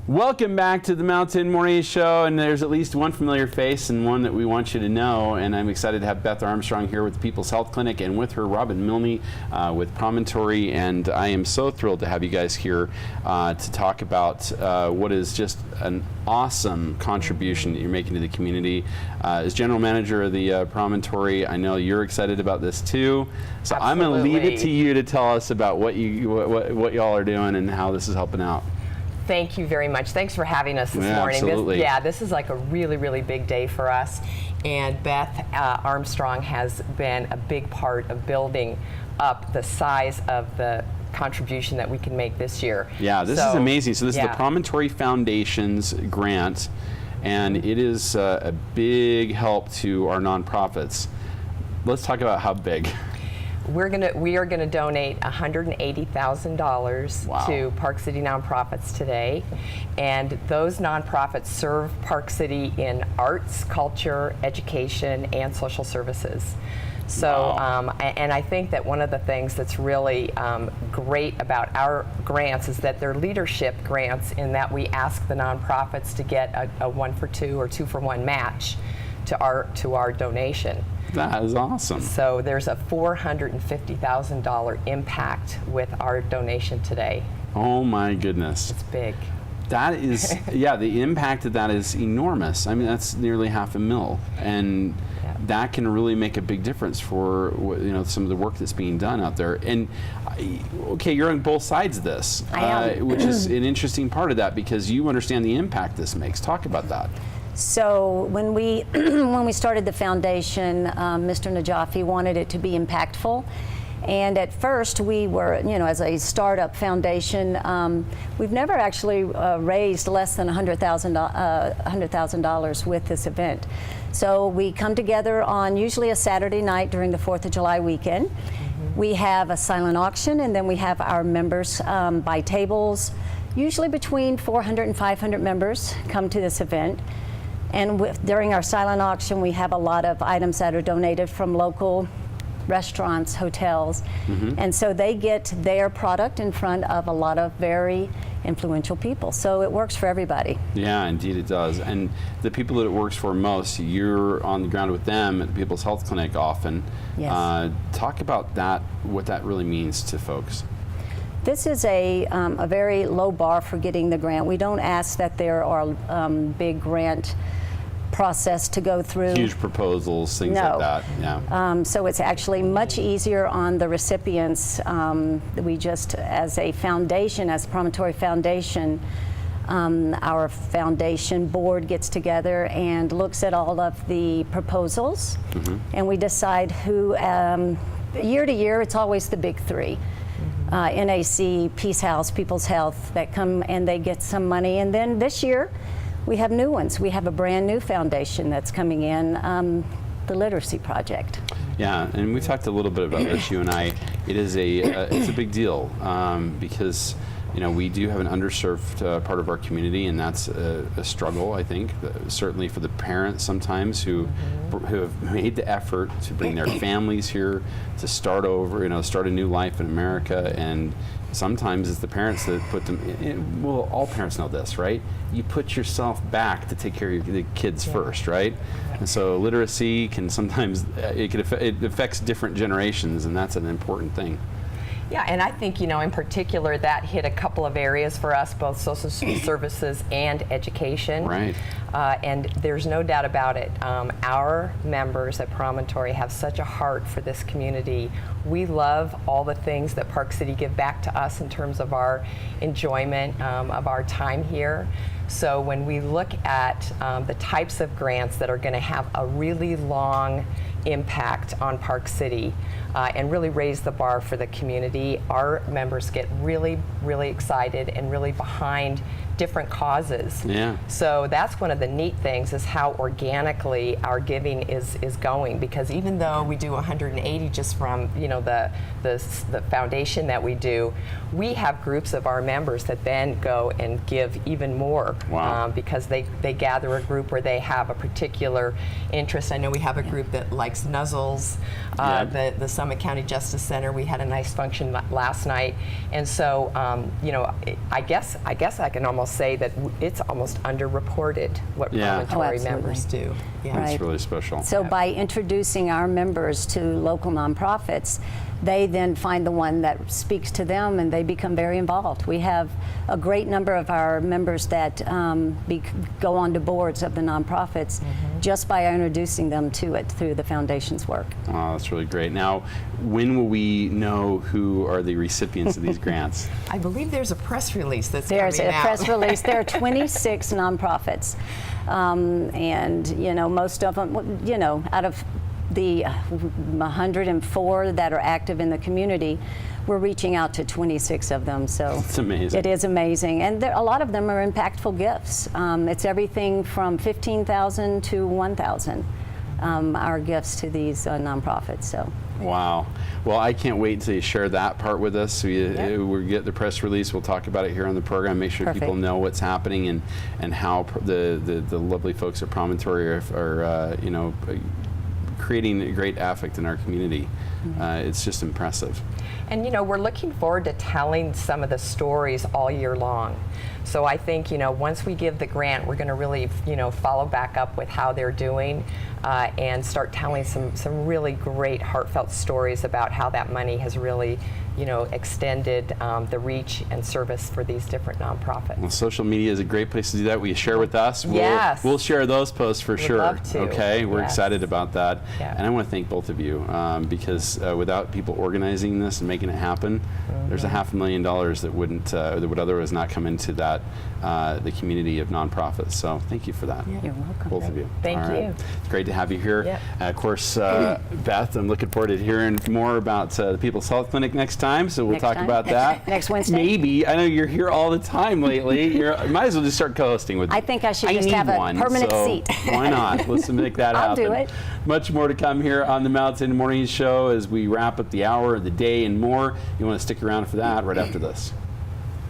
Welcome back to the Mountain Morning Show, and there's at least one familiar face and one that we want you to know, and I'm excited to have Beth Armstrong here with the People's Health Clinic, and with her Robin Milne with Promontory, and I am so thrilled to have you guys here to talk about what is just an awesome contribution that you're making to the community. As General Manager of the Promontory, I know you're excited about this too, so Absolutely. I'm going to leave it to you to tell us about what y'all are doing and how this is helping out. Thank you very much. Thanks for having us this morning. Absolutely. This is like a really, really big day for us. And Beth Armstrong has been a big part of building up the size of the contribution that we can make this year. Yeah, this is amazing. So this is the Promontory Foundation's grant, and it is a big help to our nonprofits. Let's talk about how big. We are gonna donate $180,000 to Park City nonprofits today, and those nonprofits serve Park City in arts, culture, education, and social services. So, and I think that one of the things that's really great about our grants is that they're leadership grants, in that we ask the nonprofits to get a 1-for-2 or 2-for-1 match to our donation. That is awesome. So there's a $450,000 impact with our donation today. Oh my goodness. It's big. That is, yeah, the impact of that is enormous. I mean, that's nearly $500,000, and that can really make a big difference for some of the work that's being done out there. And okay, you're on both sides of this, which is an interesting part of that, because you understand the impact this makes. Talk about that. So when we when we started the foundation, Mr. Najafi wanted it to be impactful, and at first we were, as a startup foundation, we've never actually raised less than $100,000 with this event. So we come together on usually a Saturday night during the 4th of July weekend. We have a silent auction, and then we have our members buy tables. Usually between 400 and 500 members come to this event. And during our silent auction, we have a lot of items that are donated from local restaurants, hotels. And so they get their product in front of a lot of very influential people. So it works for everybody. Yeah, indeed it does. And the people that it works for most, you're on the ground with them at the People's Health Clinic often. Yes. Talk about that, what that really means to folks. This is a very low bar for getting the grant. We don't ask that there are big grant process to go through. Huge proposals, things like that. Yeah. So it's actually much easier on the recipients. We just, as a foundation, as Promontory Foundation, our foundation board gets together and looks at all of the proposals, and we decide who, year to year, it's always the big three. NAC, Peace House, People's Health, that come and they get some money. And then this year, we have new ones. We have a brand new foundation that's coming in, the Literacy Project. Yeah, and we talked a little bit about this, you and I. It is it's a big deal because we do have an underserved part of our community, and that's a struggle, I think, certainly for the parents sometimes who have made the effort to bring their families here to start over, start a new life in America. And sometimes it's the parents that put them in. Well, all parents know this, right? You put yourself back to take care of the kids first, right? And so literacy can sometimes, it affects different generations, and that's an important thing. Yeah, and I think, in particular, that hit a couple of areas for us, both social services and education. Right. And there's no doubt about it. Our members at Promontory have such a heart for this community. We love all the things that Park City give back to us in terms of our enjoyment of our time here. So when we look at the types of grants that are going to have a really long impact on Park City and really raise the bar for the community, our members get really, really excited and really behind different causes. Yeah. So that's one of the neat things, is how organically our giving is going, because even though we do 180 just from the foundation that we do, we have groups of our members that then go and give even more. Wow. Because they gather a group where they have a particular interest. I know we have a group that likes nuzzles, the summer Summit County Justice Center. We had a nice function last night, and so you know, I guess I can almost say that it's almost underreported what Promontory members do. Yeah. Right. It's really special. So by introducing our members to local nonprofits, they then find the one that speaks to them and they become very involved. We have a great number of our members that go on to boards of the nonprofits just by introducing them to it through the foundation's work. Oh, that's really great. Now, when will we know who are the recipients of these grants? I believe there's a press release that's There's coming a out. press release. There are 26 nonprofits, and you know, most of them, you know, out of the 104 that are active in the community, we're reaching out to 26 of them. So it's amazing. It is amazing, and a lot of them are impactful gifts. It's everything from $15,000 to $1,000. Our gifts to these nonprofits. So. Wow. Well, I can't wait to share that part with us. We'll get the press release. We'll talk about it here on the program. Make sure people know what's happening and how the lovely folks at Promontory are you know, creating a great affect in our community. It's just impressive. And you know, we're looking forward to telling some of the stories all year long. So I think, you know, once we give the grant, we're going to really, you know, follow back up with how they're doing and start telling some really great heartfelt stories about how that money has really, you know, extended the reach and service for these different nonprofits. Well, social media is a great place to do that. Will you share with us? We'll share those posts for sure. Love to. Okay, we're excited about that. Yeah. And I want to thank both of you because without people organizing this and making it happen, there's $500,000 that wouldn't that would otherwise not come into that the community of nonprofits. So thank you for that. You're welcome. Both of you. Thank All right. you. It's great to have you here. Yep. Of course, Beth, I'm looking forward to hearing more about the People's Health Clinic next time. So we'll Next talk time? about that. Next Wednesday? Maybe. I know you're here all the time lately. Might as well just start co-hosting with me. I think I should just need have a one, permanent so seat. Why not? Let's make that I'll happen. do it. Much more to come here on the Mountain Morning Show as we wrap up the hour, the day, and more. You want to stick around for that right after this.